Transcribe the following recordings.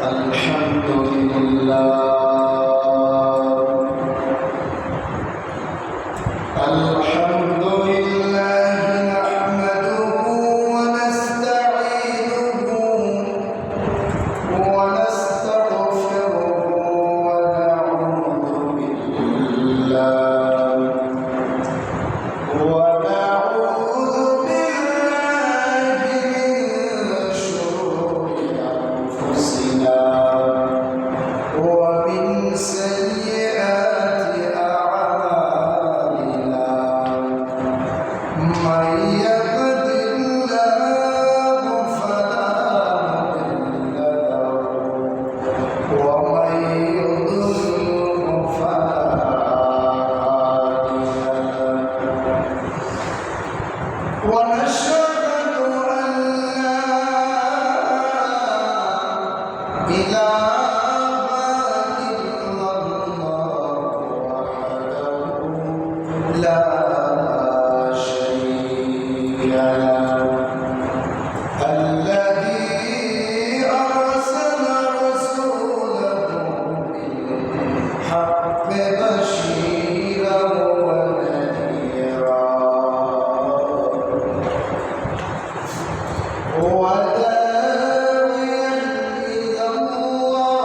الحمد لله الحمد لله نحمده ونستعينه ونستغفره ونعوذ بالله من شرور أنفسنا ومن سيئات أعمالنا من يهد الله فلا مضل له ومن يضلل فلا هادي له ونشهد أن لا إله إلا الله وحده لا شريك له الذي أرسل رسوله بالحق بشيرا ونذيرا وداعيا إلى الله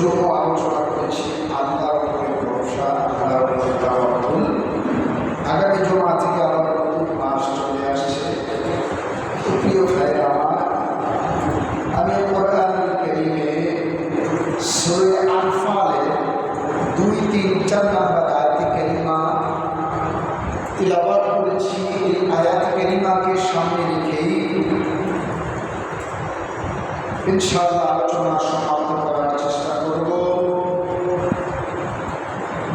জন্য আলোচনা করেছি আল্লাহর উপরে ভরসা, আল্লাহর উপরে তাওয়াক্কুল। আগামী জুমা থেকে আবার নতুন মাস চলে আসছে। প্রিয় ভাইরা আমার, আমি কোরআনুল কারীমে সূরা আনফালের 2, 3, 4 নম্বর আয়াতে কারিমা তিলাওয়াত করেছি। এই আয়াতে কারিমাকে সামনে রেখেই ইনশাআল্লাহ আলোচনা সমাপ্ত করার চেষ্টা করব।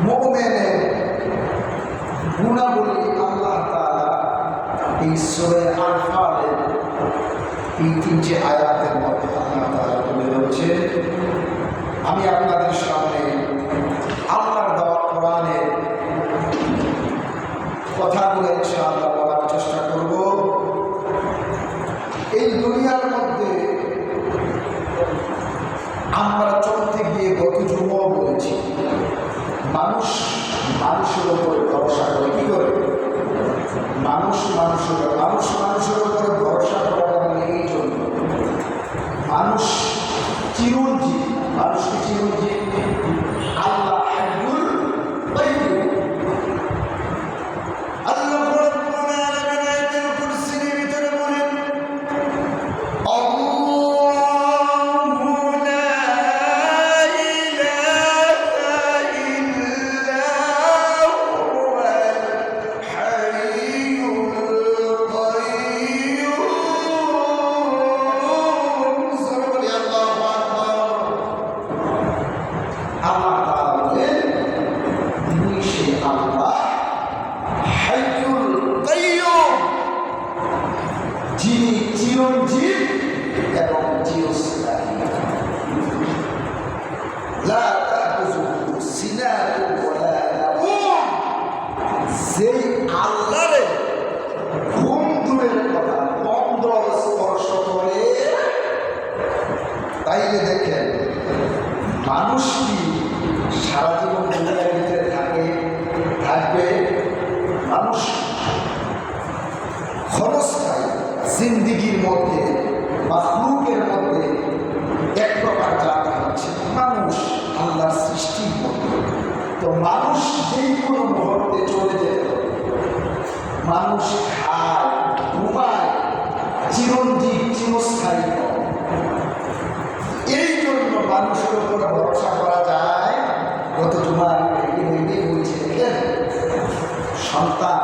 মুমিনের গুণাবলী আল্লাহ তাআলা এই সূরা আনফালের এই 3 আয়াতের মধ্যে আল্লাহ তাআলা বলে রয়েছে। আমি আপনাদের সামনে আল্লাহর দেওয়া কোরআনের কথাগুলো ইনশাআল্লাহ বলার চেষ্টা করব। এই দুনিয়ার মধ্যে আমরা চলতে গিয়ে গত জুমাও বলেছি, মানুষ মানুষের উপরে ভরসা করে। কি করে? মানুষ মানুষের উপরে ভরসা করা মানে এই জন্য মানুষ চিরঞ্জীব। মানুষকে চিরঞ্জীব আল্লাহ হাইয়ুল কাইয়্যুম। আল্লাহ রাব্বুল আলামিন আয়াতুল কুরসির ভিতরে বলেন, আল্লাহু লা ইলাহা ইল্লা হুয়াল হাইয়ুল কাইয়্যুম। সুবহানাল্লাহু আকবার। আল্লাহ তাআলা বলেন, তিনি সেই আল্লাহ হাইয়ুল কাইয়্যুম, যিনি চিরঞ্জীব এবং চিরস্থায়ী। লা তাখুযুহু সিনাতুন ওয়ালা নাওম। সেই আল্লাহরে ঘুম দূরের কথা, বন্ধ স্পর্শ করে। তাইলে দেখেন, মানুষ কি সারা জীবন দুনিয়ার ভিতরে থাকবে? মানুষ ক্ষণস্থায়ী জিন্দিগির মধ্যে, মাখলুকের মধ্যে এক প্রকার জাতি হচ্ছে মানুষ, আল্লাহর সৃষ্টির মধ্যে। তো মানুষ যেই কোনো মুহূর্তে চলে যেতে হবে। মানুষ খায়, ঘুমায়, চিরঞ্জীব, চিরস্থায়ী নয়। এই জন্য মানুষের উপরে ভরসা করা যায়। গত জুমার বলছে, দেখেন, সন্তান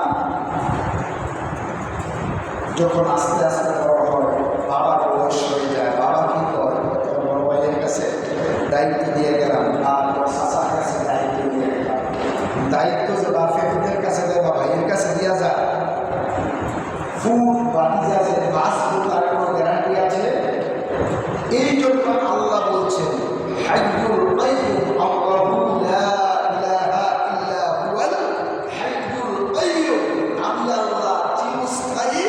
যখন আস্তে আস্তে বড় হয়, বাবার বয়স হয়ে যায়, বাবা কি করে? বড় ভাইয়ের কাছে দায়িত্ব দিয়ে গেলাম, আর চাচার কাছে দায়িত্ব দিয়ে গেলাম। দায়িত্ব যে বাপের কাছে দেয় বা ভাইয়ের কাছে দেওয়া যায়, ফুল বাড়ি আছে, বাঁচবো, তার কোনো গ্যারান্টি আছে? এই জন্য আল্লাহ বলছেন, হাইয়ুল কাইয়্যুম, আল্লাহু লা ইলাহা ইল্লা হুয়াল হাইয়ুল কাইয়্যুম। আমি আল্লাহ চিরস্থায়ী,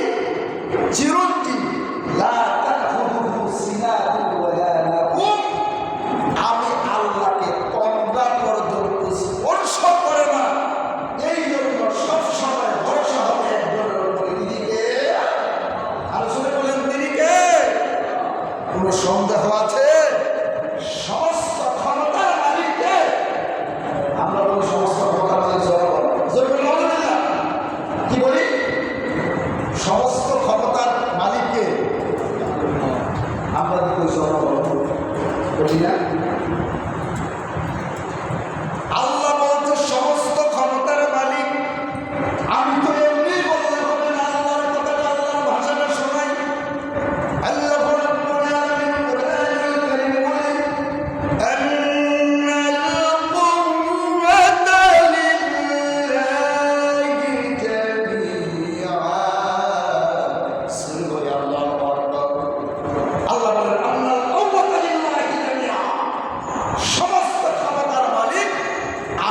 চিরঞ্জীব। লা তাখুযুহু সিনাতুন ওয়ালা নাওম। আমি আল্লাহকে তন্দ্রা পর্যন্ত স্পর্শ করে না। এই জন্য সবসময় ভরসা হবে একজনের উপরে। দিদিকে আলোচনা বলেন, দিদিকে কোনো সন্দেহ আছে? সমস্ত ক্ষমতার মালিককে আমরা বলি, সমস্ত ক্ষমতার মালিক কি বলি? সমস্ত ক্ষমতার মালিককে আমরা কি বলি না? আল্লাহ বলছে সমস্ত ক্ষমতার মালিক। আমি তো এমনি বলতে হবে না, আল্লাহর কথাটা, আল্লাহর ভাষাটা শোনাই। আল্লাহ রাব্বুল আলামিন কোরআনুল কারীমে বলেন, আন্নাল কুওয়াতা লিল্লাহি জামিআ। সুবহানাল্লাহু আকবার। আল্লাহ বলেন, আন্নাল কুওয়াতা লিল্লাহি জামিআ। সমস্ত ক্ষমতার মালিক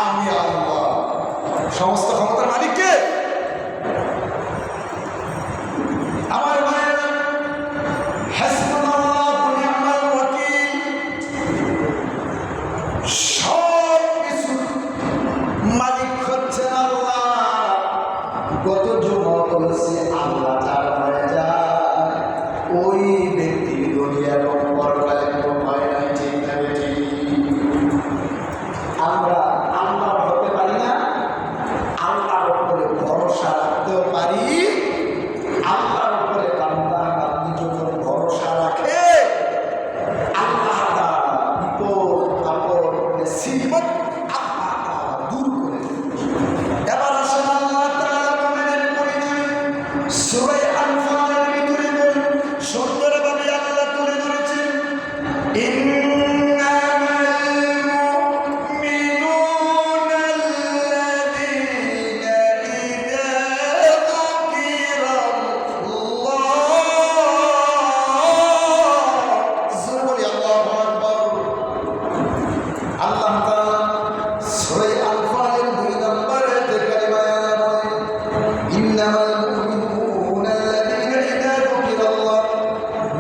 আমি আল্লাহ। সমস্ত ক্ষমতার মালিক কে? আমার ভাইয়েরা, হাসবুনাল্লাহু ওয়া নি'মাল ওয়াকিল। সব কিছু মালিক হচ্ছেন আল্লাহ। গত জুমা বলেছি, আল্লাহ যার হয়ে যায় ওই ব্যক্তি দুনিয়ার পরকালে কোনো ভয় নাই। ঠিক না? ঠিক। আমরা আল্লাহ হতে পারি না, আল্লাহর উপরে ভরসা রাখতেও পারি। আল্লাহর উপরে বান্দা বান্দি যখন ভরসা রাখে, আল্লাহ তাআলা বিপদ আপদ মুসিবত আল্লাহ তাআলা দূর করে দেন। এবার আসেন আল্লাহ তাআলা মুমিনের পরিচয় সূরা আনফালের ভিতরে বলেন, সুন্দরভাবে আল্লাহ তুলে ধরেছেন,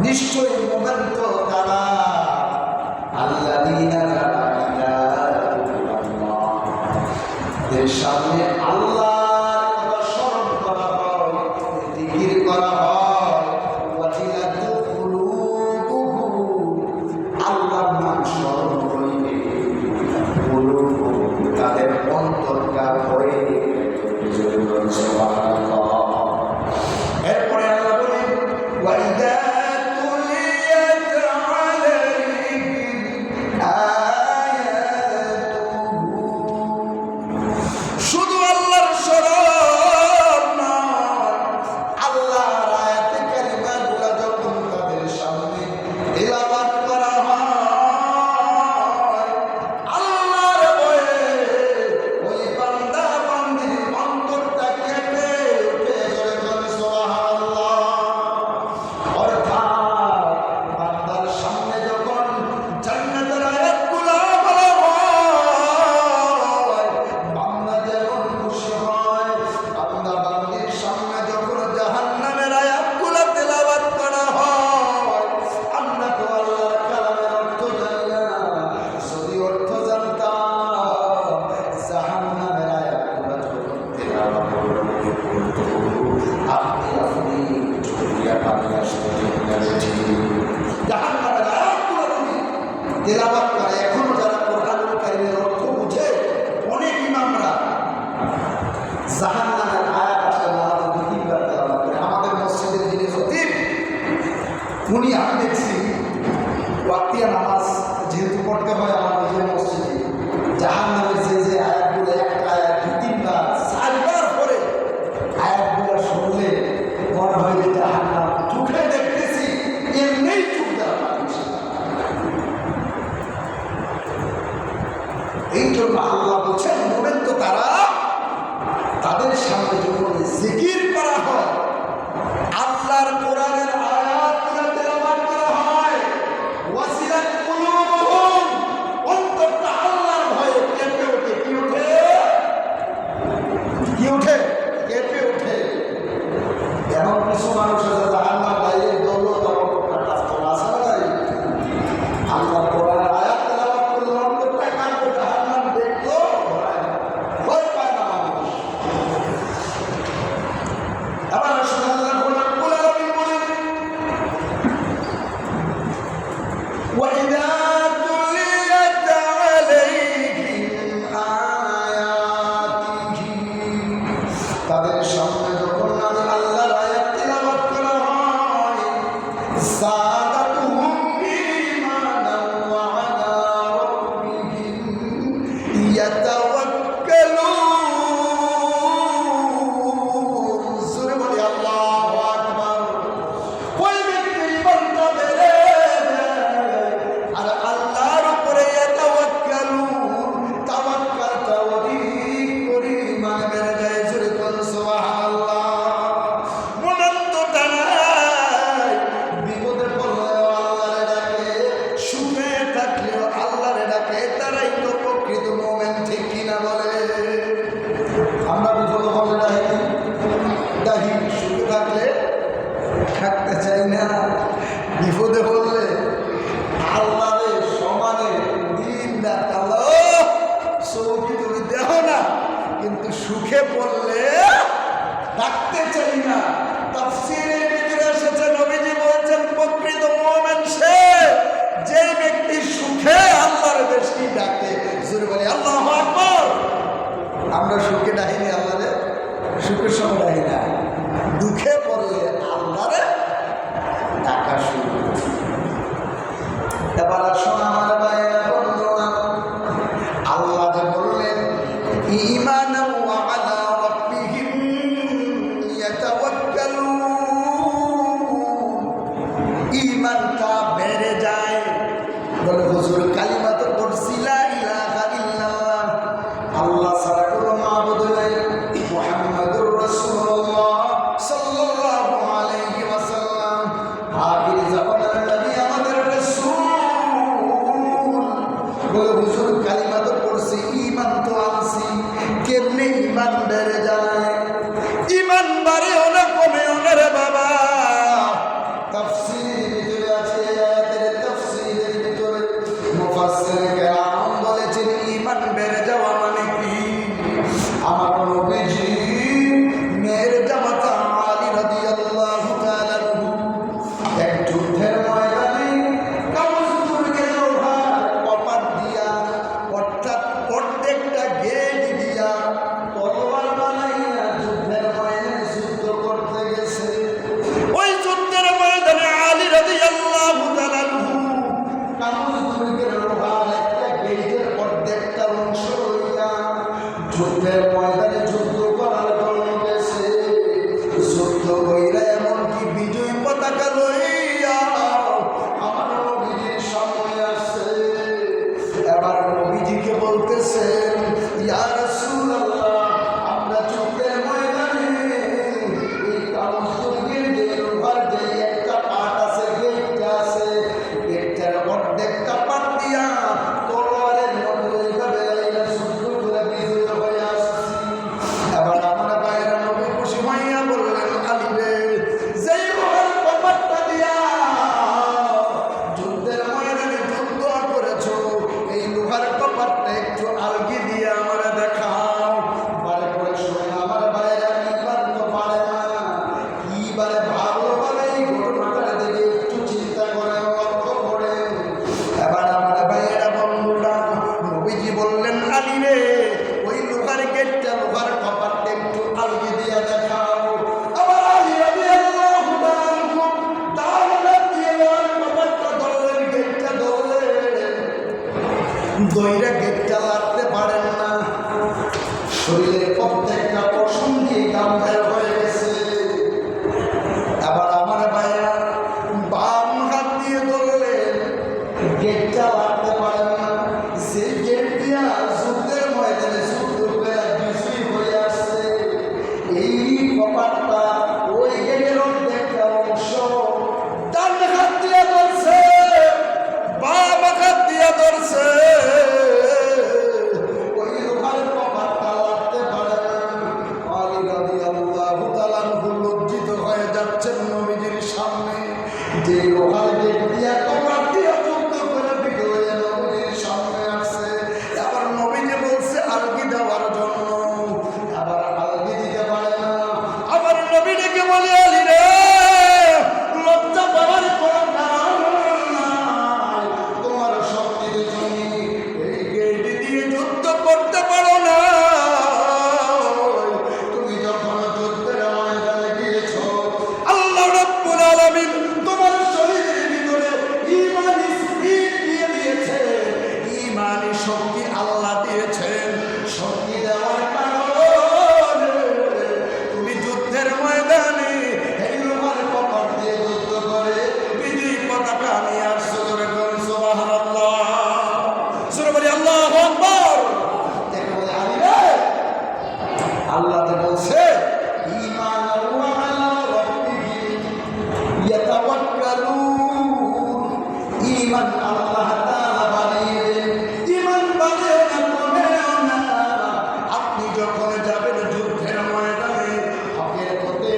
নিশ্চয় মোমেন তো তারা আল্লাযীনা এর সামনে আল্লাহর কথা স্মরণ করা হয়, জিকির করা হয়, ওয়াজিলাতু কুলুবুহুম, আল্লাহর নাম স্মরণ করিলে কুলুবুহুম, তাদের অন্তরটা ভরে সুবহানাল্লাহ। এরপরে আল্লাহ বলেন, ওয়াইদা শুধু আল্লাহর স্মরণ নয়, আল্লাহর আয়াতে কারিমাগুলো যখন তাদের সামনে তিলাওয়াত করা হয়, আল্লাহর ভয়ে ওই বান্দা বান্দির অন্তরটা কেঁপে উঠে জোরে বলেন সুবহানাল্লাহ। অর্থাৎ বান্দার সামনে যখন জান্নাতের আয়াতগুলো বলা হয়, বান্দা যেমন খুশি হয়, বান্দা বান্দির সামনে যখন জাহান্নামের আয়াতগুলো তেলাওয়াত করা হয়, আমরা তো আল্লাহর কালামের অর্থ জানি না। যদি অর্থ জানতাম, জাহান্নামের আয়াতগুলো যখন তেলাওয়াত করতে আপনি চোখিয়া পানি আসতে জাহান্নামের আয়াতগুলো যদি তেলাওয়াত করে, এখনো যারা কোরআনুল কারীমের অর্থ বুঝে, অনেক ইমামরা জাহান্নামের আয়াত আসলে আমাদের দুইবার তেলাওয়াত করে। আমাদের মসজিদের যিনি খতিব, উনি আমি দেখছি ওয়াক্তিয়া নামাজ যেহেতু পড়তে হয় আমার নিজের মসজিদে, জাহান্নামের যে আয়াতগুলো, একটা আয়াত দুই তিনবার চারবার পরে আয়াতগুলো শুনলে মনে হয় যে জাহান্নাম চোখে দেখতেছি, এমনিই চোখ দেওয়া মানুষ। এই জন্য আল্লাহ বলছেন, মোমেন তো তারা, তাদের সামনে যখন জিকির করা হয়, আল্লাহর কোরআনের আয়াতগুলো তেলাওয়াত করা হয়, ওয়াসিলাত কুলুবুহুম, অন্তরটা আল্লাহর ভয়ে কেঁপে ওঠে। কি ওঠে? কি ওঠে? কেঁপে ওঠে। এমন কিছু মানুষ আছে জাহান্নাম বাইরে দৌলত আছে না তাই? আল্লাহ কোরআনের আয়াত তেলাওয়াত করলে অন্তরটা কাঁপে, জাহান্নাম দেখলো ভয় পায় না মানুষ। আবার আসলে আল্লাহ রাব্বুল আলামিন বলেন, ওয়াইদা তুলিয়াত আলাইহিম আয়াতিহি, তাদের সামনে যখন আল্লাহর আয়াত তিলাওয়াত করা হয়, যাদাতুহুম ঈমানান ওয়া আলা রাব্বিহিম ইয়াতাওয়াক্কালুন। জোরে বলি আল্লাহু আকবার। ওই ব্যক্তির ইমানটা বেড়ে যায়, আর আল্লাহর উপরে ইয়াতাওয়াক্কালুন, তাওয়াক্কালটা অধিক পরিমাণে বেড়ে যায়। জোরে বলি সুবহানাল্লাহ। দেয় না, দুঃখে পড়লে আল্লাহরে ডাকা শুরু করে। এবার আসুন আমার ভাইয়েরা বন্ধুরা, আল্লাহ যে বললেন ঈমানান ওয়া আলা রাব্বিহিম ইয়াতাওয়াক্কালুন, ঈমানটা বেড়ে যায়। বলে হুজুর কালিমা তো পড়ছি লা ইলাহা ইল্লাল্লাহ, আল্লাহ ছাড়া কোনো মাবুদ নাই, মুহাম্মাদুর রাসূলুল্লাহ সাল্লাল্লাহু আলাইহি ওয়াসাল্লাম আখির জামানার নবী আমাদের রাসূল। বলে হুজুর কালিমা তো পড়ছি, ঈমান তো আনছি, কেমনে ঈমান বেড়ে যায়? ঈমান বাড়েও না কমেও না রে বাবা। তাফসীরের ভিতরে আছে, আয়াতের তাফসীরের ভিতরে মুফাসসির কেরাম বলেছেন ঈমান বেড়ে যাওয়া মানে কি? আমার নবীজি মেয়ের জামাতা আলী রাদিয়াল্লাহু তাআলা আনহু এক যুদ্ধের ময়দানে কামসুরকে লোহার কপাট দিয়া, অর্থাৎ প্রত্যেকটা গেট দিয়া তলোয়ার বানাইয়া যুদ্ধের ময়দানে যুদ্ধ করতে গেছে। ওই যুদ্ধের ময়দানে আলী রাদিয়াল্লাহু তাআলা আনহু কামসুরকে লোহার একটা গেটের প্রত্যেকটা অংশ লইয়া যুদ্ধের ময়দানে যুদ্ধ করার জন্য গেছে। যুদ্ধ কইরা এমনকি বিজয় পতাকা লইয়া আমার নবীজির সামনে আসছে। এবার নবীজিকে বলতেছেন, ইয়া রাসূলুল্লাহ, আমরা যুদ্ধের ময়দানে এই কামসুরকে যে লোহার যে একটা পাট আছে, গেটটা আছে, গেটটার প্রত্যেকটা পাট দিয়া তলোয়ারের মতো এইভাবে আইনা যুদ্ধ করে বিজয় হয়ে আসছি। এবার আমার ভাইয়েরা নবী খুশি হইয়া বললেন, আলী রে, যেই লোহার কপাটটা দিয়া যুদ্ধের ময়দানে যুদ্ধ করেছো, এই লোহার কপাটটা একটু আলগি দিয়ে আমার দেখাও। বারে করে শুনে আমার ভাইয়েরা ঈমান তো পারে না, কিবারে ভালোভাবে এই ঘটনাটার দিকে একটু চিন্তা করে লক্ষ্য করে। এবার আমার ভাইয়েরা বন্ধুরা, নবীজি বললেন, আলী রে, ওই লোহার গেটটা, লোহার কপাটটা একটু আলগি দিয়ে দেখাও। আবার আলী রাদিয়াল্লাহু তাআলা আনহু দাঁড়ানো দিয়ে লোহার কপাটটা ধরলেন, গেটটা ধরলেন, দইরা গেটটা লাগতে পারেন না, শরীরের প্রত্যেকটা পশম দিয়ে গাম বের হয়ে গেছে। আবার আমার ভাইয়া বাম হাত দিয়ে ধরলেন, গেটটা লাগতে পারেন না, সেই গেট দিয়া যুদ্ধের ময়দানে যুদ্ধ করে বিজয়ী হয়ে আসছে। এই কপাটটা ওই গেটের অর্ধেকটা অংশ ডান হাত দিয়ে ধরছে, বাম হাত দিয়ে ধরছে, ওই লোহার কপাটটা লাগতে পারে না। আলী রাদিয়াল্লাহু তাআলা আনহু লজ্জিত হয়ে যাচ্ছেন নবীজির সামনে, যে লোহার গেট দিয়া কপাট দিয়া যুদ্ধ করে বিজয় হয়ে নবীজির সামনে আসছে। আবার নবীজি বলছে আলগি দেওয়ার জন্য, আবার আলগি দিতে পারে না। আবার নবী ডেকে বলে, আলী রে, লজ্জা পাওয়ার কোনো কারণ নাই, তোমার শক্তির তুমি এই গেট দিয়ে যুদ্ধ করতে পারো না। তুমি যখন যুদ্ধের ময়দানে গিয়েছ, আল্লাহ রাব্বুল আলামিন তোমার শরীরের ভিতরে ঈমানি স্পিরিট দিয়ে দিয়েছে, ঈমানি শক্তি আল্লাহ দিয়েছেন। শক্তি দেওয়ার কারণে তুমি যুদ্ধের ময়দানে এই লোহার কপাট দিয়ে যুদ্ধ করে বিজয়ী পতাকা নিয়ে আসছো। জোরে বলুন সুবহানাল্লাহ, জোরে বলি আল্লাহু আকবার। দেখো আলী রে, আল্লাহ তো বলছে ঈমানান ওয়া আলা রাব্বিহিম ইয়াতাওয়াক্কালুন, ঈমান আল্লাহ তাআলা বানিয়ে দেন। ঈমান বাড়েও না কমেও না। আপনি যখন যাবেন যুদ্ধের ময়দানে, হকের পথে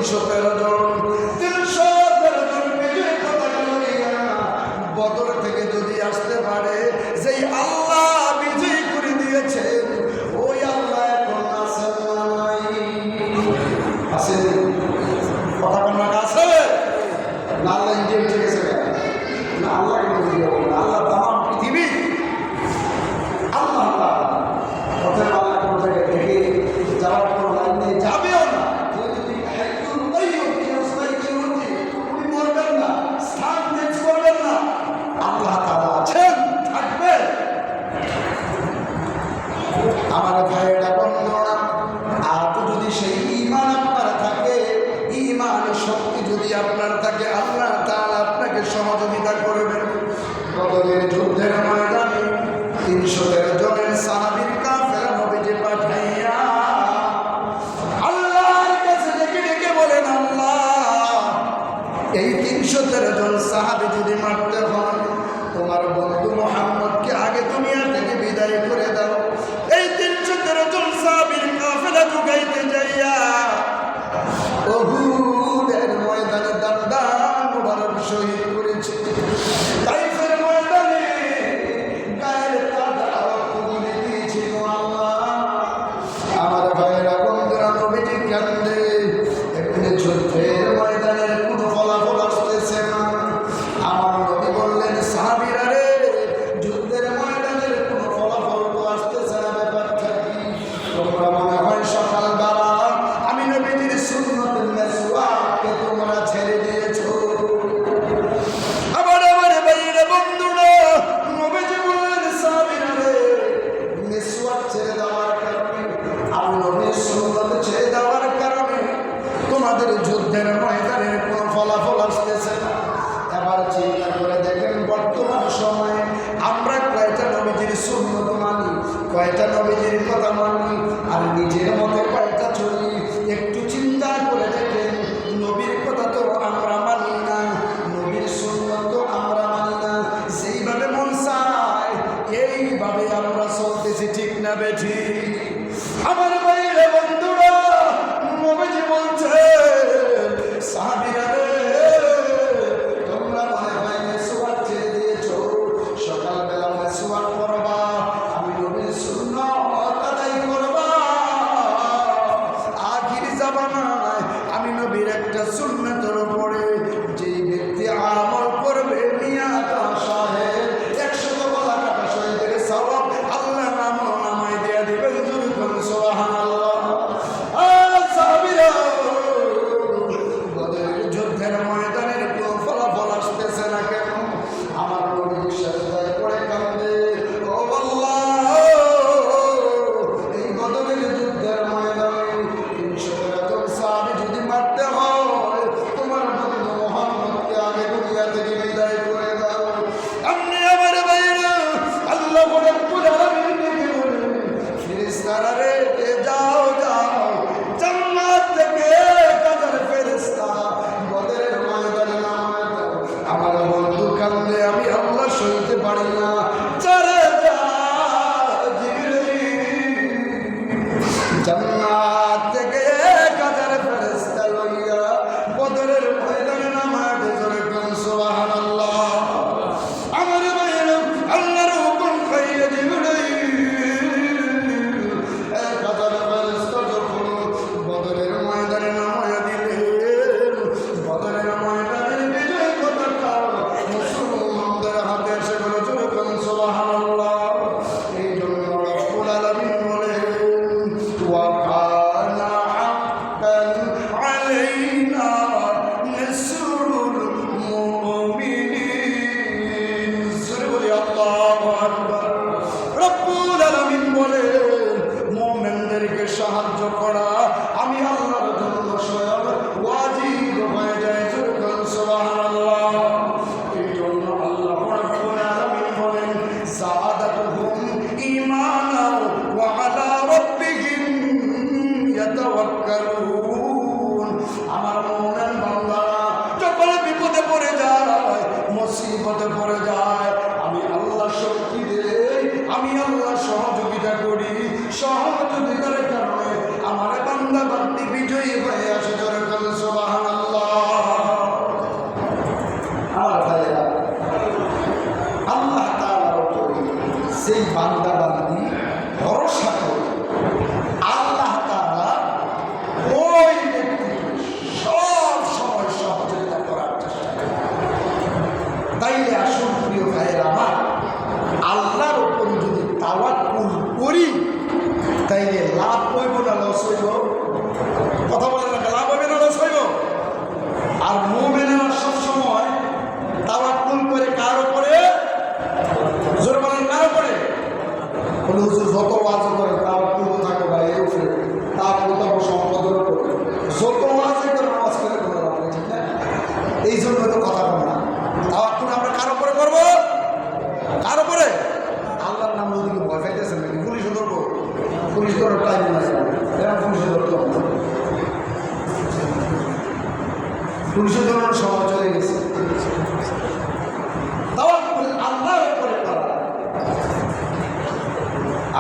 313 জন 313 জন বিজয় পতাকা লইয়া বদর থেকে যদি আসতে পারে, যেই আল্লাহ বিজয় করে দিয়েছে ওই আল্লাহ এখন আছেন না নাই? আছে পতাকা না আছে না? আল্লাহ ইন্ডিয়া উঠে গেছে না? আল্লাহ আল্লাহ তাম পৃথিবী আল্লাহ পথের আল্লাহ কোনো জায়গায় থেকে যাওয়ার কোনো লাইন নেই, যাবেও না। উনি মরবেন না, স্থান চেঞ্জ করবেন না, আল্লাহ তাআলা আছেন, থাকবেন। আমার ভাইয়েরা বন্ধুরা, আর যদি সেই ঈমান আপনার থাকে, ঈমান শক্তি যদি আপনার থাকে, আল্লাহ তাআলা আপনাকে সহযোগিতা করবেন। বদরের যুদ্ধের ময়দানে 313 জনের সাহাবীর কাফেলা নবীজি পাঠাইয়া আল্লাহর কাছে ডেকে ডেকে বলেন, আল্লাহ এই 313 জন সাহাবী যদি মারতে হয়, তোমার বন্ধু মুহাম্মদকে আগে দুনিয়া থেকে বিদায় করে দাও। এই 313 জন সাহাবীর কাফেলা ঢুকাইতে যাইয়া উহুদের ময়দানে দাঁড়ান মুবারক শহীদ করেছে। তাইফের ময়দানে গায়ের কাটা রক্ত বলে দিয়েছিল। আল্লাহ আমার ভাইয়েরা বন্ধুরা, নবীজি কান্দে, এখানে যুদ্ধের ময়দানের কোনো ফলাফল আসতেছে না। আমার নবী বললেন, সাহাবীরা রে, যুদ্ধের ময়দানের কোনো ফলাফল তো আসতেছে না, ব্যাপারটা কি? তোমরা মনে হয় সকালবেলা আমি নবীজির সুন্নতের মেসওয়াককে তোমরা ছেড়ে দিয়েছো। আবার আমার ভাইয়েরা বন্ধুরা, নবীজি বললেন, সাহাবীরা রে, মেসওয়াক ছেড়ে দেওয়ার কারণে, আমি নবীর সুন্নত ছেড়ে দেওয়ার কারণে তোমাদের যুদ্ধের ময়দানের কোনো ফলাফল আসতেছে না। এবার চিন্তা করে দেখেন, বর্তমান সময়ে আমরা কয়টা নবীজির সুন্নত মানি, কয়টা নবীজির কথা মানি, আর নিজের মতে কয়টা চলি? একটু চিন্তা করে দেখেন, নবীর কথা তো আমরা মানি না, নবীর সুন্নত তো আমরা মানি না, সেইভাবে মন চায় এইভাবে আমরা চলতেছি, ঠিক না বেঠি? আমার ভাইরা বন্ধুরা, নবীজি বলছে, সাহাবীরা রে, তোমরা মনে হয় মেসওয়াক ছেড়ে দিয়েছো, সকালবেলা মেসওয়াক করবা, আমি নবীর সুন্নাত আদায় করবা। আখির জামানায় আমি নবীর একটা সুন্নাতের উপরে যে ব্যক্তি আমল করবে, মিয়াটা সাহেব 100 গলা কাটা শহীদের সওয়াব আল্লাহ নামায় দিয়ে দিবেন। যুরকুন সুবহানাল্লাহ। সাহাবীরা, বদরের যুদ্ধের ময়দানের কোনো ফলাফল আসতেছে না কেন? আমার নবী সাজদায় পড়ে কাঁদে, ও আল্লাহ, এই বদরের যুদ্ধের ময়দানে 313 জন সাহাবী যদি মারতে হয়, তোমার বন্ধু মুহাম্মদকে আগে দুনিয়া থেকে বিদায় করে দাও। আপনি আমার ভাইরা, আল্লাহ রাব্বুল আলামিন ডেকে বলেন, ফেরেশতারা রে, যাও যাও, জান্নাত থেকে 1000 ফেরেশতা বদরের ময়দানে নামায় দাও। আমার বন্ধু কান্দে, আমি আল্লাহ সইতে পারি না, চলে যা জিবরাইল, জান্নাত থেকে 1000 ফেরেশতা লইয়া বদরের ময়দানে নামায় দে। যুরকুন সুবহানাল্লাহ। আমার ভাইরা, আল্লাহর হুকুম খাইয়ে জিবরাইল 1000 ফেরেশতা যখন বদরের ময়দানে নামায় দিলেন, বদরের ময়দানের বিজয় পতাকা মুসলমানদের হাতে এসে গেল। যুরকুন সুবহানাল্লাহ। এই জন্য রব্বুল আলামিন বলেন, ওয়া কানা হাক্কান আলাইনা নাসরুল মুমিনিন। সূরা বলি আল্লাহু আকবার। রব্বুল আলামিন বলেন, মুমিনদেরকে সাহায্য করা আমি আল্লাহর জন্য স্বয়ং ওয়াজিব হয়ে যায়। যুরকুন সুবহানাল্লাহ। এই জন্য আল্লাহ রাব্বুল আলামিন বলেন, সাআদাতুহুম ঈমানাও ওয়া আলা রাব্বিহিম ইয়াতাওয়াক্কালুন। আমার মুমিন বান্দারা যখন বিপদে পড়ে যায়, মুসিবতে পড়ে যায়, আমি আল্লাহ শক্তি দেই, আমি আল্লাহ সহযোগিতা করি। সহযোগিতার কারণে আমার বান্দা বান্দি বিজয়ী হয়ে আসে। যুরকুন সুবহানাল্লাহ। পুলিশে ধরানোর সময় চলে গেছে। তাওয়াক্কুল আল্লাহর উপরে করা।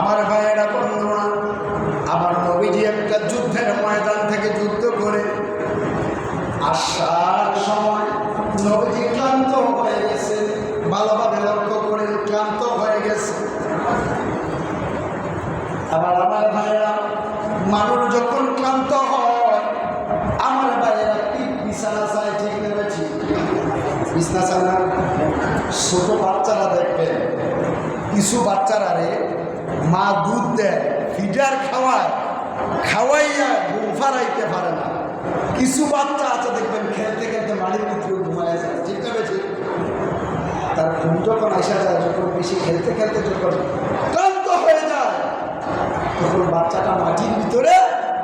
আমার ভাইয়েরা, বন্ধুরা, আমার নবীজি একটা যুদ্ধের ময়দান থেকে যুদ্ধ করে আসার সময় নবীজি ক্লান্ত হয়ে গেছে। ভালোভাবে লক্ষ্য করে ক্লান্ত হয়ে গেছে। আবার আমার ভাইয়েরা, মানুষ যখন ক্লান্ত হয়, আমার ভাইয়েরা বিছানা চায়, ঠিক নেবেছি বিছনা চায় না। ছোট বাচ্চারা দেখবেন, কিছু বাচ্চারা রে মা দুধ দেয়, ফিডার খাওয়াইয়া ঘুম ফারাইতে পারে না। কিছু বাচ্চা আছে দেখবেন খেলতে খেলতে মাটির ভিতরে ঘুমায় যায়, ঠিক নেবেছি। তার ঘুম যখন আসা যায়, যখন বেশি খেলতে খেলতে যখন ক্লান্ত হয়ে যায়, তখন বাচ্চাটা মাটির ভিতরে,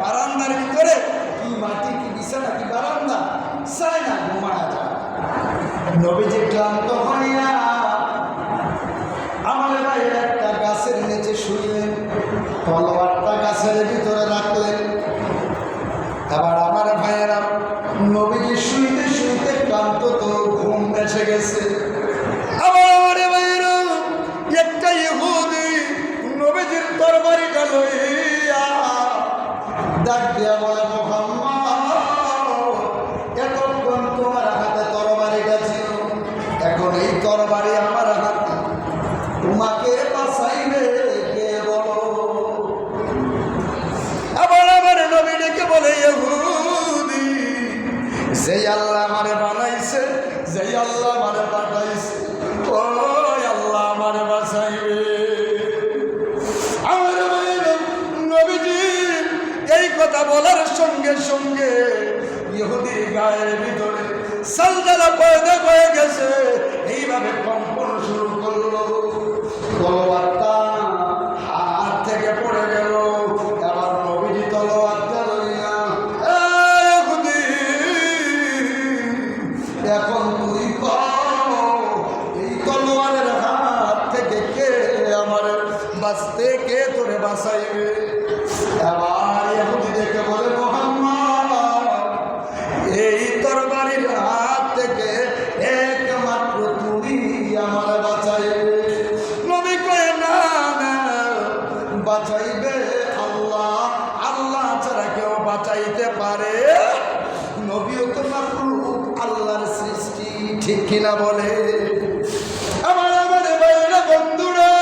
বারান্দার ভিতরে, কি মাটি কি বিছানা কি বারান্দা চায় না, ঘুমায়া যায়। নবীজি ক্লান্ত হইয়া আমার ভাইয়ের একটা গাছের নিচে শুইলেন, তলোয়ারটা গাছের ভিতরে রাখলেন। আবার আমার ভাইয়েরা, নবীজি শুইতে শুইতে ক্লান্ত, তো ঘুম এসে গেছে। আবার আমার ভাইয়েরা, একটা ইহুদি নবীজির তরবারিটা লইয়া ডাক দিয়া বলে, মুহাম্মদ, এতক্ষণ তোমার হাতে তরবারিটা ছিল, এখন এই তরবারি আমার হাতে, তোমাকে বাঁচাইবে কে বলো? আবার আমার নবী ডেকে বলে, ইহুদি, যেই আল্লাহ আমারে বানাইছে, যেই আল্লাহ আমারে পাঠাইছে, ওই আল্লাহ আমারে বাঁচাইবে। আমার নবীজি এই কথা বলার সঙ্গে সঙ্গে ইহুদির গায়ের ভিতরে সালজালা পয়দা হয়ে গেছে। এইভাবে কম্পন শুরু করলো, তলোয়ারটা হাত থেকে পড়ে গেল। আবার নবীজি তলোয়ারটা লইয়া, ইহুদি, এখন তুই এই তলোয়ারের হাত থেকে কে আমার বাঁচতে, কে তোরে বাঁচাইবে? আবার ইহুদি দেখে বলে, মুহাম্মদ, এই তরবারির হাত থেকে একমাত্র তুমি আমার বাঁচাইবে। নবী কয়ে, না না, বাঁচাইবে আল্লাহ, আল্লাহ ছাড়া কেউ বাঁচাইতে পারে? নবীও তো মাখলুক, আল্লাহর সৃষ্টি, ঠিক কিনা বলে? আমার ভাইয়েরা, বন্ধুরা,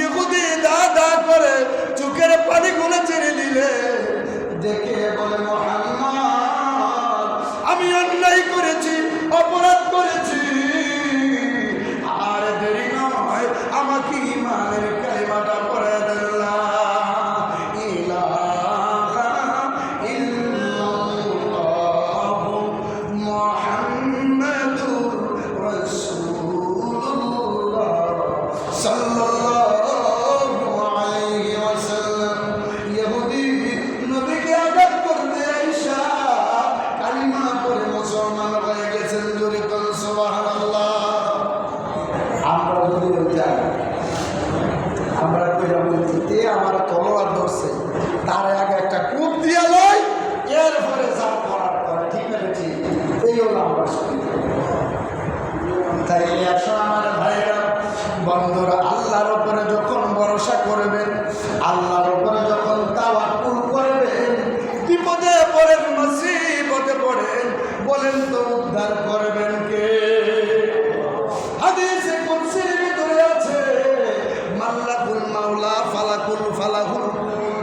ইহুদি দাদা করে চোখের পানিগুলো ছেড়ে দিলে, দেখে বলে, মুহাম্মদ, আমি অন্যায় করেছি, অপরাধ করেছি, আর দেরি নয়, আমাকে ঈমানের কালিমাটা পড়ে দেন, লা ইলাহা ইল্লাল্লাহু মুহাম্মাদুর রাসূলুল্লাহ সাল্লাল্লাহু আলাইহি ওয়াসাল্লাম। ইহুদি নবীকে আঘাত করতে আইসা কালিমা পড়ে মুসলমান হয়ে গেছেন। জোরে বল সুবহানাল্লাহ। আমরা যদি যাই, আমরা কইরা বলতে আমার তলোয়ার ধরছে, তার আগে একটা কূপ দিয়া লয়, এরপরে যা করার করে, ঠিক না? ঠিক, এই হলো আমরা শুনি। তাই আসো আমার ভাইরা, বন্ধুরা, আল্লাহর উপরে যখন ভরসা করবেন, আল্লাহর উপরে যখন তাওয়াক্কুল করবেন, বিপদে পড়েন, মুসিবতে পড়েন, বলেন তো উদ্ধার করবেন কে? হাদিসে কুদসির ভিতরে আছে, মাল্লাকুল মাওলা ফালাকুল ফালাহুল কুল।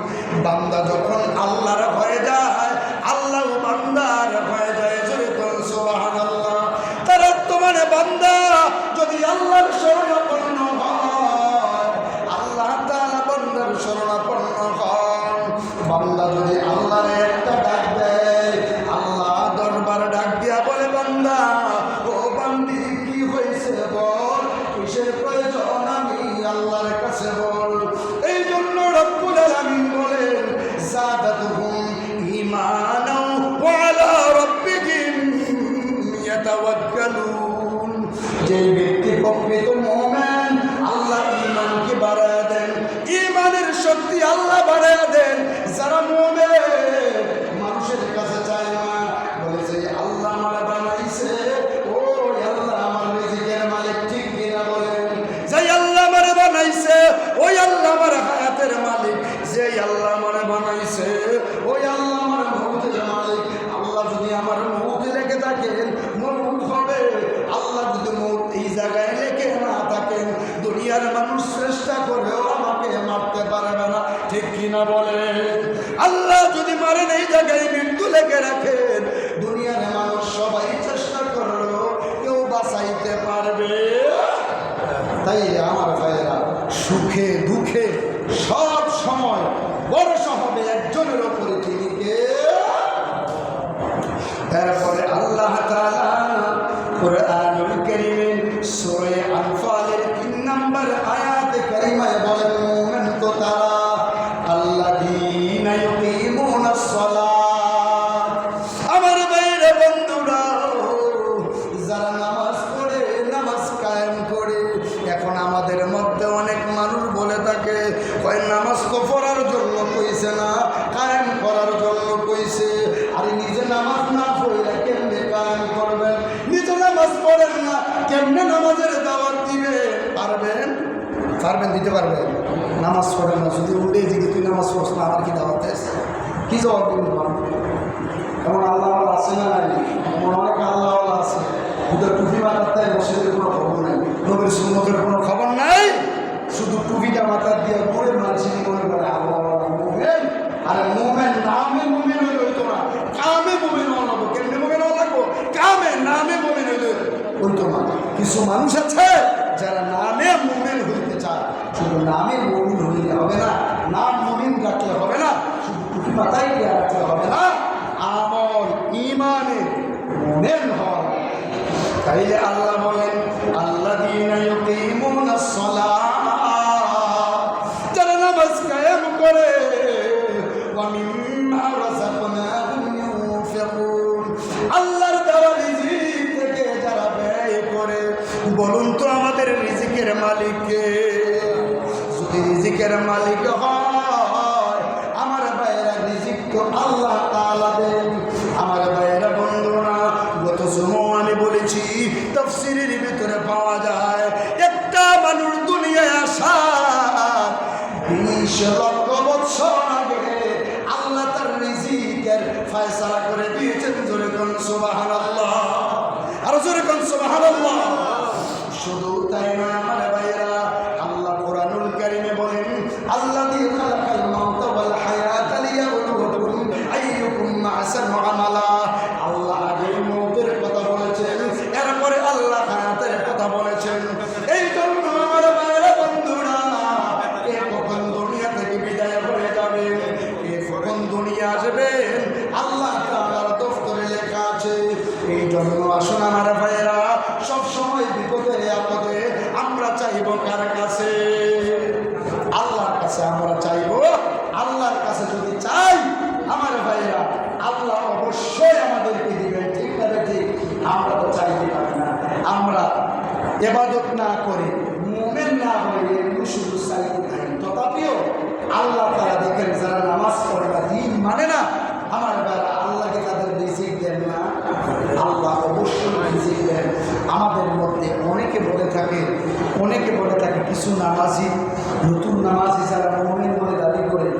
বান্দা যখন আল্লাহর হয়ে যায়, আল্লাহ বান্দার হয়ে যায়। জোরে বল সুবহানাল্লাহ। তার তোমার বান্দা যদি আল্লাহর শরণাপন্ন হয়, আল্লাহ তাআলা বান্দার শরণাপন্ন হন। বান্দা যদি আল্লাহর একটা ডাক দেয়, আল্লাহ দরবার ডাক দিয়া বলে, বান্দা, ও বান্দি, কি হয়েছে বল, কিসের প্রয়োজন, আমি আল্লাহর কাছে বল। এই জন্য রব্বুল আলামিন বলেন, যাদাতুহুম ঈমানাও ওয়া আলা রাব্বিহিম ইয়াতাওয়াক্কালুন। যে ব্যক্তি প্রকৃত মুমিন, আল্লাহ ঈমানকে বাড়ায় দেন, ঈমানের শক্তি আল্লাহ বাড়ায় দেন। যারা মুমিন, মানুষের কাছে চায় না, বলে যে আল্লাহ মানুষ চেষ্টা করেও আমাকে মারতে পারবে না, ঠিক কিনা বলে? আল্লাহ যদি মারেন এই জায়গায় মৃত্যু লেগে রাখেন, দুনিয়ার মানুষ সবাই চেষ্টা করলেও কেউ বাঁচাইতে পারবে। তাই আমার ভাইয়েরা, সুখে দুঃখে সব সময় ভরসা হবে একজনের ওপরে, তিনি কে? তারপরে আল্লাহ তাআলা কুরআনুল কারীমে সূরা আনফালের 3 নম্বর আয়াতে কারিমায় বলেন, মুমিন তো তারা আল্লাযীনা ইউকিমুনাস সালাত। আমার ভাইরা বন্ধুরা, যারা নামাজ পড়ে, নামাজ কায়েম করে। এখন আমাদের মধ্যে অনেক মানুষ বলে থাকে, কয় নামাজ তো পড়ার জন্য কইছে না, কায়েম করার জন্য কইছে। আরে নিজে নামাজ না পড়লে কেমনে কায়েম করবেন? নিজে নামাজ পড়েন না, কেমনে নামাজের দাওয়াত দিবে? পারবেন? দিতে পারবেন? নামাজ পড়েন না, যদি উঠে দিকে তুই নামাজ পড়ছ না, আমার কি দাওয়াত দেশ? কি জবাব দিবেন? এমন আল্লাহ আছে না নাই? এমন অনেক আল্লাহ আছে, ওদের টুপি মাথার মসজিদের কোনো খবর নাই, নবীর সুন্নতের কোনো খবর নাই, শুধু টুপিটা মাথার দিয়ে ঘুরে মাঝি মনে করে আল্লাহ মুমিন। আরে মুমিন নামে মুমিন হইলে হইতো না, কামে মুমিন হওয়া লাগবো। কেমনে মুমিন হওয়া লাগবো? কামে নামে মুমিন হইলে হইতো না। কিছু মানুষ আছে যারা নামে মুমিন হইতে চায়, শুধু নামে মুমিন হইলে হবে না, নাম মুমিন রাখলে হবে না, শুধু টুপি মাথায় দিয়ে রাখলে হবে না, আমল ঈমানে মুমিন হওয়া। তাইলে আল্লাহ বলেন, আল্লাযীনা ইউকিমুনাস সালাত, যারা নামাজ কায়েম করে, ওয়া মিম্মা রাযাকনাহুম ইউনফিকুন, আল্লাহর দেওয়া রিজিক থেকে যারা ব্যয় করে। বলুন তো আমাদের রিজিকের মালিক কে? যদি রিজিকের মালিক হয়, আমার ভাইয়েরা, রিজিক তো আল্লাহ তাআলা দেন। আমার ভাইয়েরা বন্ধুরা, গত জুমা আমি বলেছি তাফসীরের ভিতরে পাওয়া যায়, একটা মানুষ দুনিয়ায় আসার 20 লক্ষ বছর আগে আল্লাহ তার রিজিকের ফয়সালা করে দিয়েছেন। জোরে কোন সুবহানাল্লাহ, আর জোরে কোন সুবহানাল্লাহ। শুধু তাই না আমার ভাইয়েরা, আল্লাহ কোরআনুল কারীমে বলেন, আল্লাযী খালাকাল মাউতা ওয়াল হায়াতা লিয়াবলুয়াকুম আইয়ুকুম আহসানু আমালা। আল্লাহ আগে মওতের কথা বলেছেন, এরপরে আল্লাহ হায়াতের কথা বলেছেন। এই জন্য আমার ভাইয়েরা বন্ধুরা, কে কখন দুনিয়া থেকে বিদায় হয়ে যাবে, কে কখন দুনিয়া আসবেন, আল্লাহ তাআলার দফতরে লেখা আছে। এই জন্য আসুন আমার ভাইয়েরা, সব সময় বিপদে আপদে আমরা চাইব কার কাছে? আল্লাহর কাছে আমরা চাইব। আল্লাহর কাছে যদি চাই আমার ভাইয়েরা, আল্লাহ অবশ্যই আমাদেরকে দিবেন, ঠিক না? ঠিক। আমরা তো চাইতে পারি না, আমরা ইবাদত না করে, মুমিন না হয়ে এমনি শুধু চাইতে থাকি। তথাপিও আল্লাহ তাআলা দেখেন, যারা নামাজ পড়ে না, দিন মানে না, আমার ভাইয়েরা, আল্লাহকে তাদের রিজিক দেন না? আল্লাহ অবশ্যই রিজিক দেন। আমাদের মধ্যে অনেকে বলে থাকে কিছু নামাজি, নতুন নামাজি যারা মুমিন বলে দাবি করে,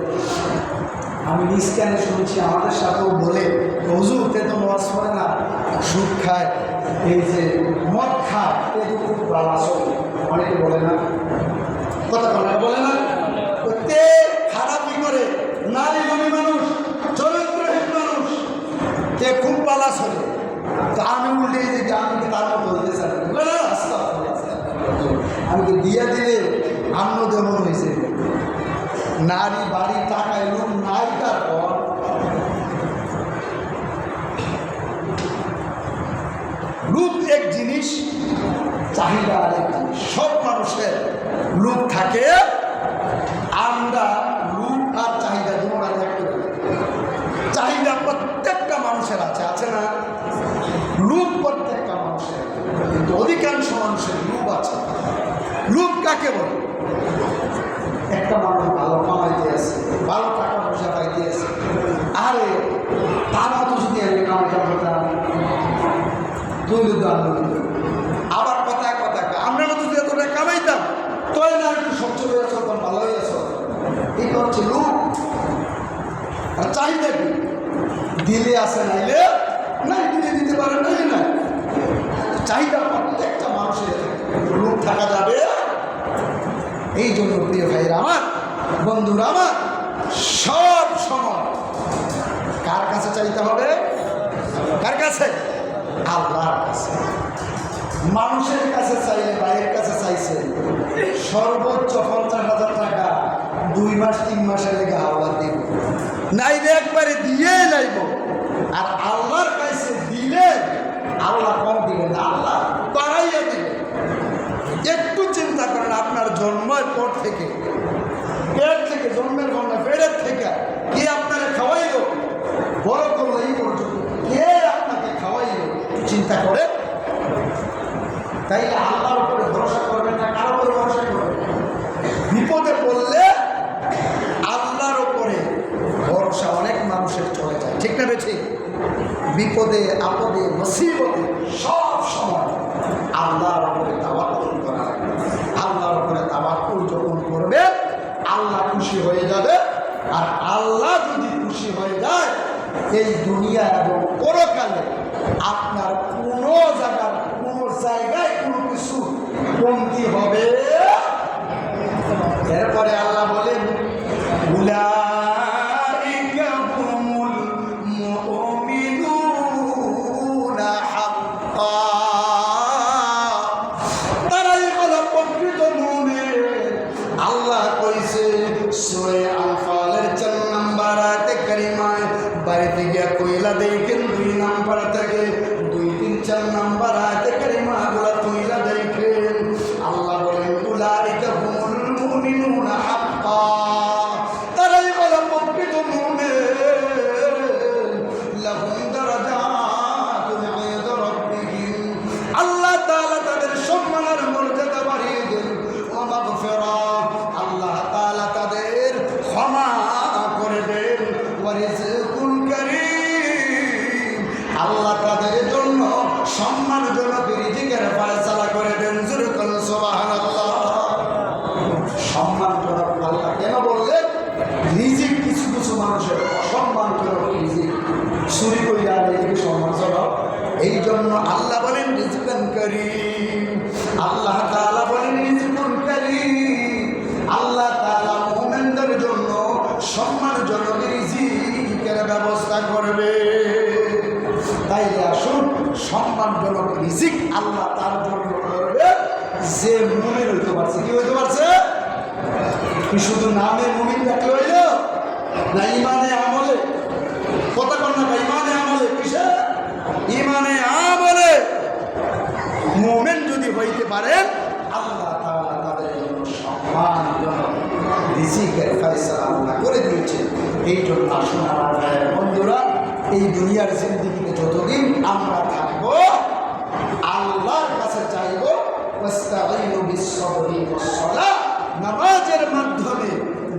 আমি নিজ কানে শুনছি, আমাদের সাথেও বলে, হুজুর তে তো নামাজ পড়ে না, সুদ খায়, এই যে মদ খায়, এই খুব ভালো আসলে অনেকে বলে না, কথা বলে না, তে খারাপই করে, নারী গণী মানুষ, চরিত্রহীন মানুষ, তে খুব ভালো আসলে। তো আমি উল্টে যে আমি তার মতো হইতে চাই, আমি তো দিয়ে দিলে আম্ন দেমন হয়েছে। নারী বাড়ি টাকায় লোক নাই, তারপর লোক এক জিনিস, চাহিদা আরেক জিনিস। সব মানুষের লোক থাকে, আমরা লোক আর চাহিদা দুটো একটু, চাহিদা প্রত্যেকটা মানুষের আছে, আছে না? লোক প্রত্যেকটা মানুষের, কিন্তু অধিকাংশ মানুষের লোক আছে। লোক কাকে বলে? একটা মানুষ ভালো কামাইতে আছে, ভালো টাকা পয়সা পাইতে আছে, আরে তার মতো যদি আমি কামাইটা করতাম, তৈরি তো আনন্দ। আবার কথায় আমরা মতো যদি এতটা কামাইতাম, তৈরি না একটু সচ্ছল হয়ে চলতাম, ভালো হয়ে চলতাম। এটা হচ্ছে লোক। আর চাহিদা কি? দিলে আসে, নাইলে নাই, দিলে দিতে পারে, নাই না। চাহিদা প্রত্যেকটা মানুষের। লোক থাকা যাবে, এই জন্য প্রিয় ভাইরা আমার, বন্ধুরা আমার, সব সময় কার কাছে চাইতে হবে? কার কাছে? আল্লাহর কাছে। মানুষের কাছে চাইলে, ভাইয়ের কাছে চাইছে সর্বোচ্চ 50,000 টাকা 2 মাস 3 মাসের লেগে আল্লাহ দিব, নাইলে একবারে দিয়ে নাইব। আর আল্লাহর কাছে দিলে আল্লাহ কম দিবেন না, আল্লাহ বাড়াইয়া দিবেন। একটু চিন্তা করেন, আপনার জন্মের পর থেকে, পেট থেকে, জন্মের পর না, পেটের থেকে কে আপনাকে খাওয়াইল? বড় করলো এই পর্যন্ত কে আপনাকে খাওয়াইল? চিন্তা করে। তাইলে আল্লাহর উপরে ভরসা করবেন না, কার উপরে ভরসা করবেন? বিপদে পড়লে আল্লাহর উপরে ভরসা অনেক মানুষের চলে যায়, ঠিক না বেঠিক? বিপদে আপদে মুসিবতে সব সময় আল্লাহর উপরে তাওয়াক্কুল করা লাগবে। আল্লাহর উপরে তাওয়াক্কুল যখন করবে আল্লাহ খুশি হয়ে যাবে। আর আল্লাহ যদি খুশি হয়ে যায়, এই দুনিয়া এবং পরকালে আপনার কোনো জায়গায় কোনো কিছু কমতি হবে। এরপরে আল্লাহ বলেন, উলাইকা হুমুল মুমিনুনা হাক্কা, তারাই হলো প্রকৃত মুমিন। আল্লাহ কইছে সূরা আনফালের 4 নম্বর আয়াতে কারিমায়, বাড়িতে গিয়া কইলা দেখেন 2 নম্বর থেকে 2, 3, 4 নম্বর আয়াতে কারিমাগুলো কইলা দেখেন। আল্লাহ বলেন, উলাইকা হুমুল মুমিনুনা হাক্কা, তারাই হলো প্রকৃত মুমিন। লাহুম দারাজাতুন ইনদা রাব্বিহিম, আল্লাহ তাআলা তাদের সম্মানের মর্যাদা বাড়িয়ে দেন। ওয়া মাগফিরাহ, আল্লাহ তাআলা তাদের ক্ষমা করে দেন। ওয়া রিজকুন কারীম, আল্লাহ তাদের জন্য সম্মানজনক রিজিকের ফয়সালা করে দেন। জোরে বলুন সুবহানাল্লাহ। সম্মানজনক আল্লাহ কেন বললেন? রিজিক কিছু কিছু মানুষের অসম্মানজনক রিজিক, চুরি কইরা রিজিক সম্মানজনক। এই জন্য আল্লাহ বলেন রিজকুন কারীম, আল্লাহ তাআলা বলেন রিজকুন কারীম। আল্লাহ তাআলা মুমিনদের জন্য সম্মানজনক রিজিকের ব্যবস্থা করবে। তাইলে আসুন, সম্মানজনক রিজিক আল্লাহ তার জন্য করবে যে মুমিন হইতে পারছে। কি হইতে পারছে? কি শুধু নামে মুমিন রাখলে হইল না? ইমানে আমলে, কথা কন না, ইমানে আমলে। কিসে? ইমানে আমলে মুমিন যদি হইতে পারেন, আল্লাহ তাআলা তাদের জন্য সম্মানজনক রিজিকের ফয়সালা আল্লাহ করে দিয়েছেন। এই জন্য আসুন আমার ভাইয়ের বন্ধুরা, এই দুনিয়ার জিন্দেগিতে যতদিন আমরা থাকবো আল্লাহর কাছে চাইব ওয়াস্তাঈনু বিস-সাবরি ওয়াস-সালাহ, নামাজের মাধ্যমে,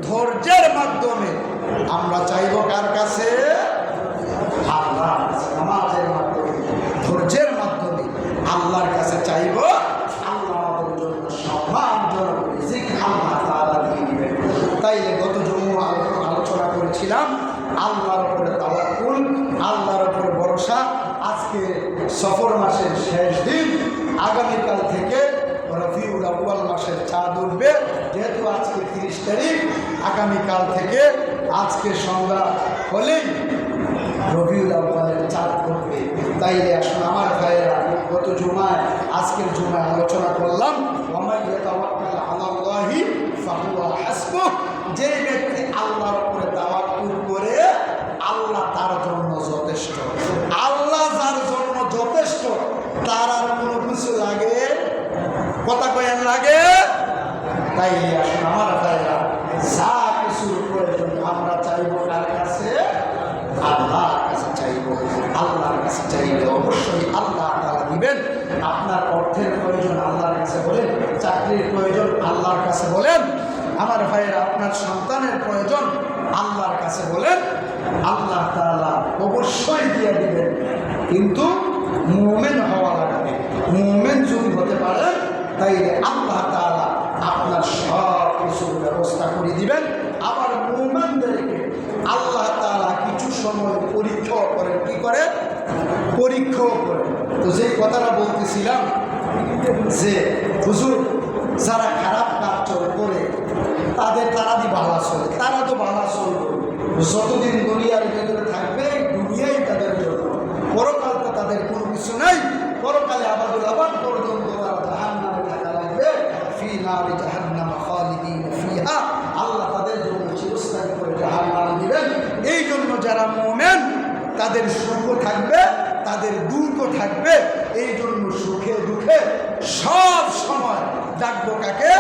ধৈর্যের মাধ্যমে আমরা চাইব কার কাছে? আল্লাহর কাছে। নামাজের মাধ্যমে, ধৈর্যের মাধ্যমে আল্লাহর কাছে চাইব। আল্লাহ আমাদের জন্য সম্মানজনক রিজিক আল্লাহ তাআলা দিয়ে দিবেন। তাইলে গত জুমা আলোচনা করেছিলাম আল্লাহর উপরে তাওয়াক্কুল, আল্লাহর উপরে ভরসা। আজকে সফর মাসের শেষ দিন, আগামীকাল থেকে রবিউল আউয়াল মাসের চাঁদ উঠবে। যেহেতু আজকে 30 তারিখ, আগামীকাল থেকে আজকে সন্ধ্যা হলেই রবিউল আউয়ালের চাঁদ উঠবে। তাইলে আসুন আমার ভাইয়েরা, গত জুমায়, আজকের জুমায় আলোচনা করলাম ওয়া ইয়াতাওয়াক্কাল আলাল্লাহি ফাহুয়া হাসবুহ, যে ব্যক্তি আল্লাহর উপরে তাওয়াক্কুল করে আল্লাহ তার জন্য যথেষ্ট। আল্লাহ যার জন্য যথেষ্ট, তার আর কোনো কিছু লাগে? কথা কয়েন লাগে? তাই আসুন আমার ভাইরা, যা কিছুর প্রয়োজন আমরা চাইব কার কাছে? আল্লাহর কাছে চাইব। আল্লাহর কাছে চাইলে অবশ্যই আল্লাহ তাআলা দিবেন। আপনার অর্থের প্রয়োজন আল্লাহর কাছে বলেন, চাকরির প্রয়োজন আল্লাহর কাছে বলেন। আমার ভাইয়েরা, আপনার সন্তানের প্রয়োজন আল্লাহর কাছে বলেন, আল্লাহ তাআলা অবশ্যই দিয়ে দিবেন। কিন্তু মুমিন হওয়া লাগবে। মুমিন যদি হতে পারেন, তাইলে আল্লাহ তাআলা আপনার সব কিছুর ব্যবস্থা করে দিবেন। আবার মুমিনদেরকে আল্লাহ তাআলা কিছু সময় পরীক্ষাও করেন। কি করে? পরীক্ষাও করেন। তো যে কথাটা বলতেছিলাম যে হুজুর, যারা খারাপ কাজ করে তারা দি ভালো চলে, তারা তো ভালো চলবে যতদিন দুনিয়ার ভিতরে থাকবে, দুনিয়াই তাদের জন্য। পরকালটা তাদের কোনো কিছু নাই। পরকালে আবাদুল আবাদ পর্যন্ত তারা জাহান্নামে থাকা লাগবে। ফি নারি জাহান্নাম খালিদিন ফিহা, আল্লাহ তাদের জন্য চিরস্থায়ী করে জাহান্নাম দিবেন। এই জন্য যারা মুমিন তাদের সুখও থাকবে, তাদের দুঃখও থাকবে। এই জন্য সুখে দুঃখে সব সময় ডাকবো কাকে?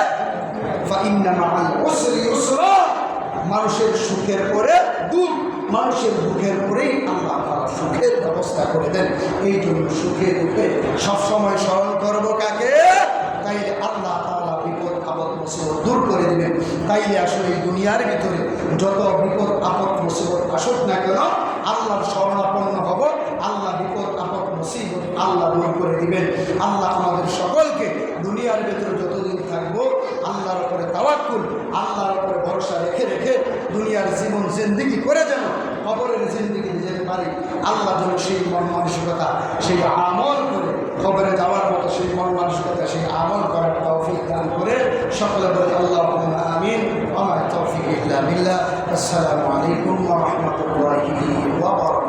ফাইন্না মাআল উসরি ইউসরা। মানুষের সুখের পরে দুঃখ, মানুষের দুঃখের পরেই আল্লাহ তাআলা সুখের ব্যবস্থা করে দেন। এই জন্য সুখে দুঃখে সবসময় স্মরণ করবো কাকে? তাইলে আল্লাহ তাআলা বিপদ আপদ মুসিবত দূর করে দিবেন। তাইলে আসলে এই দুনিয়ার ভিতরে যত বিপদ আপদ মুসিবত আসুক না কেন, আল্লাহর শরণাপন্ন হব, আল্লাহ বিপদ আপদ মুসিবত আল্লাহ দূর করে দিবেন। আল্লাহ আমাদের সকলকে দুনিয়ার ভিতরে যতদিন থাকবো আল্লাহর উপরে তাওয়াক্কুল, আল্লাহর উপরে ভরসা রেখে রেখে দুনিয়ার জীবন জিন্দিগি করে যেন কবরের জিন্দিগি যেতে পারি। আল্লাহ যেন সেই মন মানসিকতা, সেই আমল করে কবরে যাওয়ার মতো সেই মন মানসিকতা, সেই আমল করার তৌফিক দান করে সকলে বলে আল্লাহুম্মা আমিন। ওয়া মা তাওফিক ইল্লা বিল্লাহ। আসসালামু আলাইকুম ওয়া রাহমাতুল্লাহি ওয়া বারাকাতুহু।